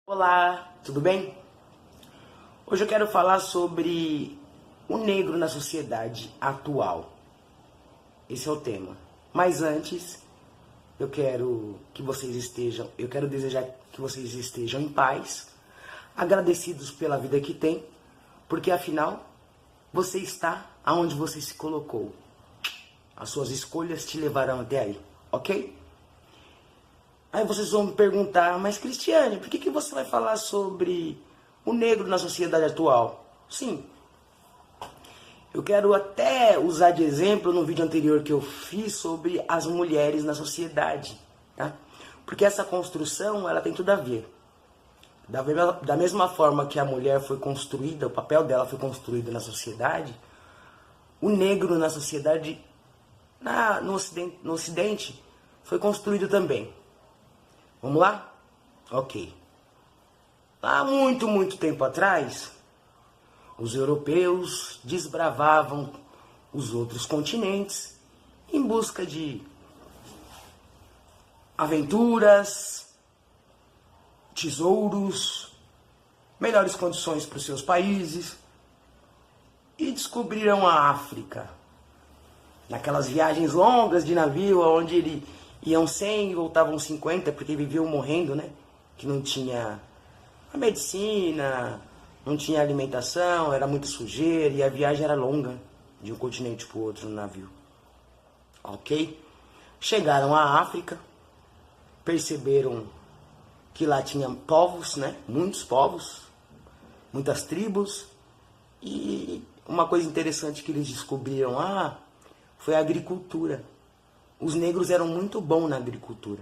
Olá, tudo bem? Hoje eu quero falar sobre o negro na sociedade atual. Esse é o tema. Mas antes, eu quero desejar que vocês estejam em paz, agradecidos pela vida que tem, porque afinal, você está aonde você se colocou. As suas escolhas te levarão até aí, ok? Aí vocês vão me perguntar, mas Cristiane, por que você vai falar sobre o negro na sociedade atual? Sim, eu quero até usar de exemplo no vídeo anterior que eu fiz sobre as mulheres na sociedade, tá? Porque essa construção, ela tem tudo a ver. Da mesma forma que a mulher foi construída, o papel dela foi construído na sociedade, o negro na sociedade, no Ocidente, foi construído também. Vamos lá? Ok. Há muito tempo atrás, os europeus desbravavam os outros continentes em busca de aventuras, tesouros, melhores condições para os seus países e descobriram a África. Naquelas viagens longas de navio, onde iam 100 e voltavam 50, porque viviam morrendo, né? Que não tinha a medicina, não tinha alimentação, era muita sujeira e a viagem era longa, de um continente para o outro no navio. Ok? Chegaram à África, perceberam que lá tinha povos, né? Muitos povos, muitas tribos, e uma coisa interessante que eles descobriram lá foi a agricultura. Os negros eram muito bons na agricultura.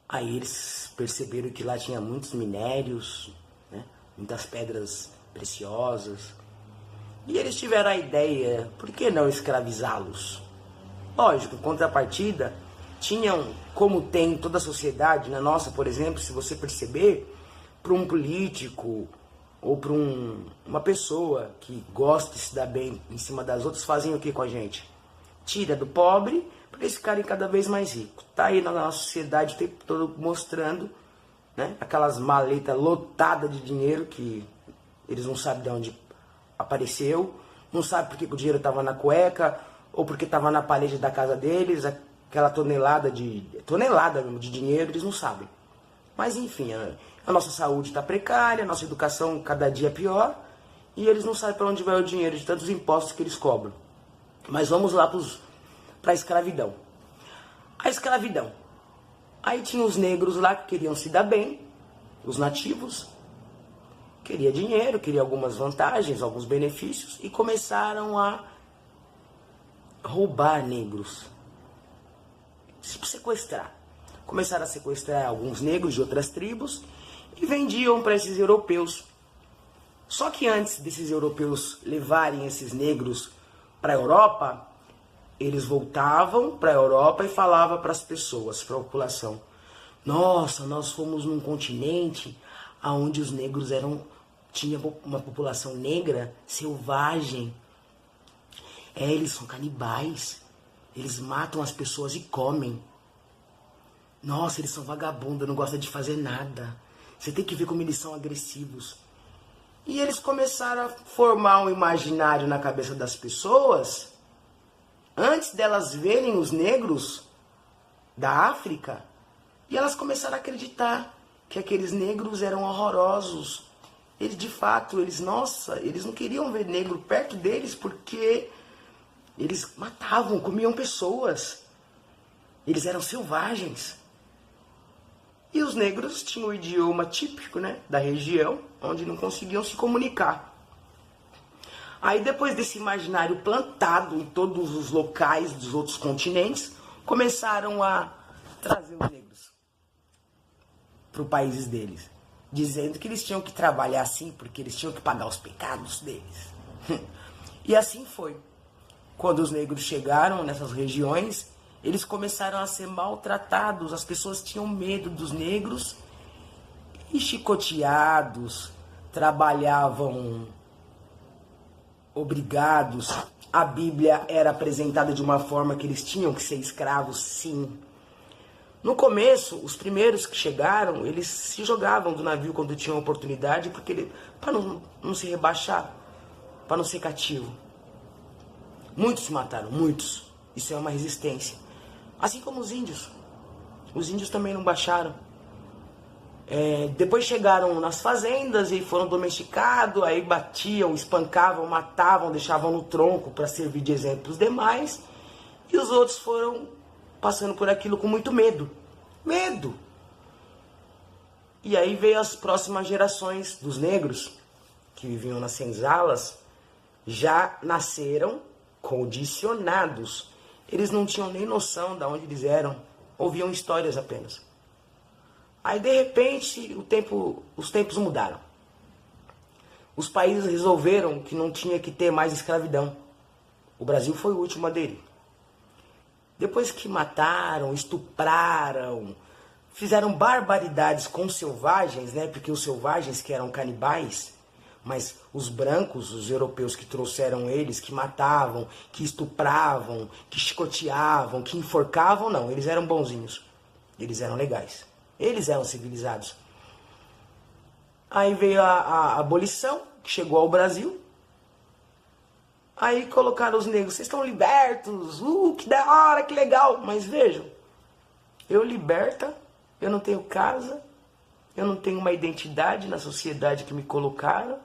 Aí eles perceberam que lá tinha muitos minérios, né? Muitas pedras preciosas. E eles tiveram a ideia, por que não escravizá-los? Lógico, em contrapartida, tinham, como tem em toda a sociedade, na nossa, por exemplo, se você perceber, para um político ou para uma pessoa que gosta de se dar bem em cima das outras, fazem o que com a gente? Tira do pobre para eles ficarem cada vez mais ricos. Tá aí na nossa sociedade o tempo todo mostrando, né, aquelas maletas lotadas de dinheiro que eles não sabem de onde apareceu, não sabem porque o dinheiro estava na cueca ou porque estava na parede da casa deles, aquela tonelada mesmo de dinheiro, eles não sabem. Mas enfim, a nossa saúde está precária, a nossa educação cada dia é pior e eles não sabem para onde vai o dinheiro de tantos impostos que eles cobram. Mas vamos lá para a escravidão. A escravidão. Aí tinha os negros lá que queriam se dar bem, os nativos, queria dinheiro, queria algumas vantagens, alguns benefícios, e começaram a roubar negros, sequestrar. Começaram a sequestrar alguns negros de outras tribos e vendiam para esses europeus. Só que antes desses europeus levarem esses negros para a Europa, eles voltavam para a Europa e falavam para as pessoas, para a população: nossa, nós fomos num continente onde os negros tinha uma população negra selvagem. Eles são canibais, eles matam as pessoas e comem. Nossa, eles são vagabundos, não gostam de fazer nada. Você tem que ver como eles são agressivos. E eles começaram a formar um imaginário na cabeça das pessoas, antes delas verem os negros da África, e elas começaram a acreditar que aqueles negros eram horrorosos. Eles, de fato, eles não queriam ver negro perto deles porque eles matavam, comiam pessoas. Eles eram selvagens. E os negros tinham o idioma típico, né, da região, onde não conseguiam se comunicar. Aí depois desse imaginário plantado em todos os locais dos outros continentes, começaram a trazer os negros para os países deles, dizendo que eles tinham que trabalhar assim, porque eles tinham que pagar os pecados deles. E assim foi. Quando os negros chegaram nessas regiões, eles começaram a ser maltratados, as pessoas tinham medo dos negros e chicoteados, trabalhavam obrigados. A Bíblia era apresentada de uma forma que eles tinham que ser escravos, sim. No começo, os primeiros que chegaram, eles se jogavam do navio quando tinham oportunidade, porque para não se rebaixar, para não ser cativo. Muitos se mataram, muitos. Isso é uma resistência. Assim como os índios. Os índios também não baixaram. Depois chegaram nas fazendas e foram domesticados, aí batiam, espancavam, matavam, deixavam no tronco para servir de exemplo para os demais. E os outros foram passando por aquilo com muito medo. Medo! E aí veio as próximas gerações dos negros, que viviam nas senzalas, já nasceram condicionados. Eles não tinham nem noção de onde eles eram, ouviam histórias apenas. Aí de repente os tempos mudaram. Os países resolveram que não tinha que ter mais escravidão. O Brasil foi o último a aderir. Depois que mataram, estupraram, fizeram barbaridades com os selvagens, né? Porque os selvagens que eram canibais, mas os brancos, os europeus que trouxeram eles, que matavam, que estupravam, que chicoteavam, que enforcavam, não, eles eram bonzinhos. Eles eram legais. Eles eram civilizados. Aí veio a abolição, que chegou ao Brasil. Aí colocaram os negros, vocês estão libertos, que da hora, que legal. Mas vejam, eu liberta, eu não tenho casa, eu não tenho uma identidade na sociedade que me colocaram,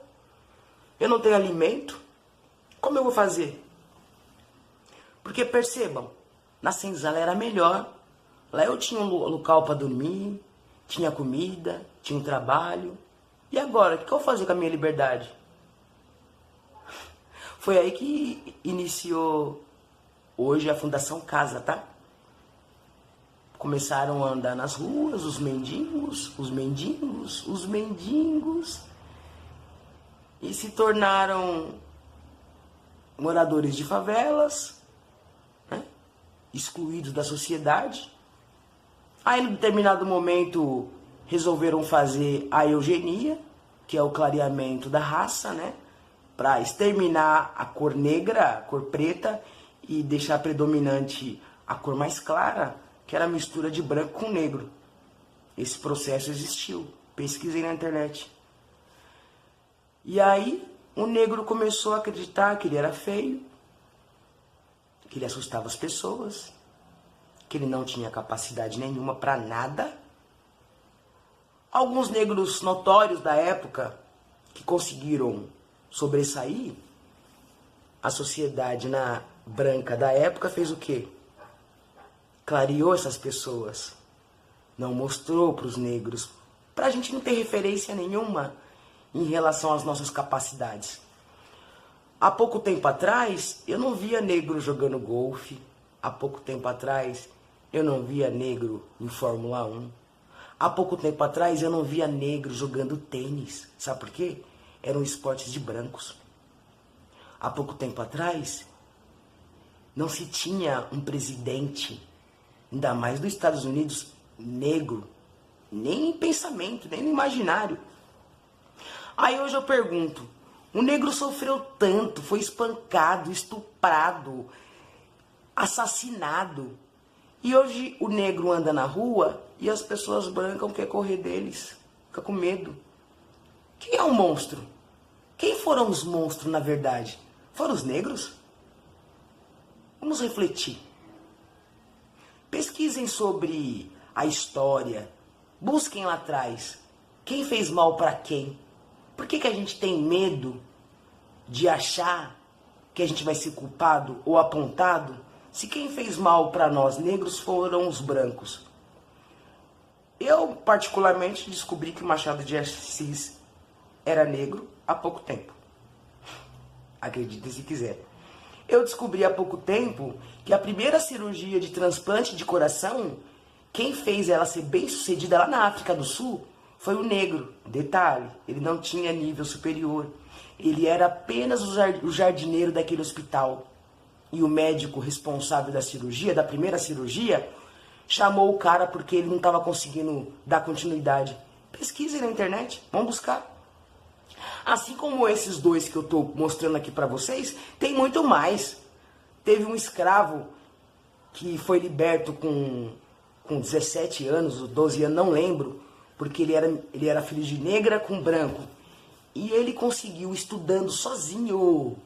eu não tenho alimento, como eu vou fazer? Porque percebam, na senzala era melhor, lá eu tinha um local para dormir, tinha comida, tinha um trabalho, e agora, o que eu vou fazer com a minha liberdade? Foi aí que iniciou hoje a Fundação Casa, tá? Começaram a andar nas ruas, os mendigos, e se tornaram moradores de favelas, né? Excluídos da sociedade. Aí, em determinado momento, resolveram fazer a eugenia, que é o clareamento da raça, né? Para exterminar a cor negra, a cor preta, e deixar predominante a cor mais clara, que era a mistura de branco com negro. Esse processo existiu. Pesquisei na internet. E aí, o negro começou a acreditar que ele era feio, que ele assustava as pessoas, que ele não tinha capacidade nenhuma para nada. Alguns negros notórios da época que conseguiram sobressair, a sociedade branca da época fez o quê? Clareou essas pessoas, não mostrou para os negros, para a gente não ter referência nenhuma em relação às nossas capacidades. Há pouco tempo atrás, eu não via negro jogando golfe. Há pouco tempo atrás, eu não via negro em Fórmula 1. Há pouco tempo atrás, eu não via negro jogando tênis. Sabe por quê? Eram esportes de brancos. Há pouco tempo atrás, não se tinha um presidente, ainda mais dos Estados Unidos, negro. Nem em pensamento, nem no imaginário. Aí hoje eu pergunto, o negro sofreu tanto, foi espancado, estuprado, assassinado. E hoje o negro anda na rua e as pessoas brancas querem correr deles. Fica com medo. Quem é o monstro? Quem foram os monstros, na verdade? Foram os negros? Vamos refletir. Pesquisem sobre a história. Busquem lá atrás. Quem fez mal para quem? Por que a gente tem medo de achar que a gente vai ser culpado ou apontado se quem fez mal para nós negros foram os brancos? Eu, particularmente, descobri que Machado de Assis era negro há pouco tempo. Acreditem se quiser. Eu descobri há pouco tempo que a primeira cirurgia de transplante de coração, quem fez ela ser bem sucedida lá na África do Sul, foi o negro. Detalhe, ele não tinha nível superior. Ele era apenas o jardineiro daquele hospital. E o médico responsável da cirurgia, da primeira cirurgia, chamou o cara porque ele não estava conseguindo dar continuidade. Pesquisem na internet, vão buscar. Assim como esses dois que eu estou mostrando aqui para vocês, tem muito mais. Teve um escravo que foi liberto com com 17 anos, ou 12 anos, não lembro, porque ele era filho de negra com branco. E ele conseguiu, estudando sozinho,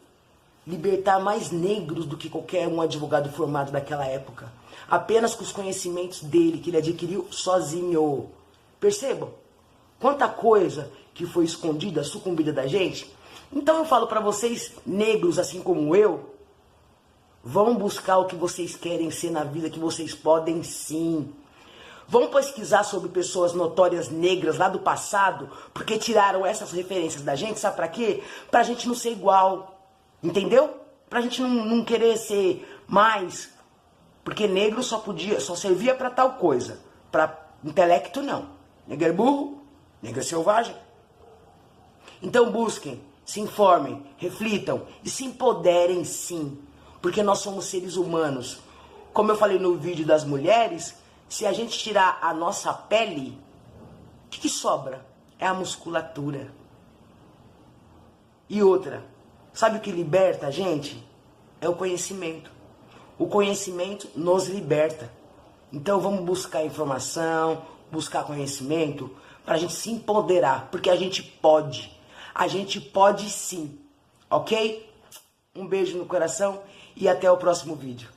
libertar mais negros do que qualquer um advogado formado daquela época. Apenas com os conhecimentos dele, que ele adquiriu sozinho. Percebam? Quanta coisa que foi escondida, sucumbida da gente. Então eu falo para vocês, negros assim como eu, vão buscar o que vocês querem ser na vida, que vocês podem sim. Vão pesquisar sobre pessoas notórias negras lá do passado, porque tiraram essas referências da gente, sabe pra quê? Pra gente não ser igual, entendeu? Pra gente não querer ser mais, porque negro só servia pra tal coisa, pra intelecto não. Negro é burro, negro é selvagem. Então busquem, se informem, reflitam e se empoderem sim, porque nós somos seres humanos. Como eu falei no vídeo das mulheres, se a gente tirar a nossa pele, o que sobra? É a musculatura. E outra, sabe o que liberta a gente? É o conhecimento. O conhecimento nos liberta. Então vamos buscar informação, buscar conhecimento, para a gente se empoderar, porque a gente pode. A gente pode sim, ok? Um beijo no coração e até o próximo vídeo.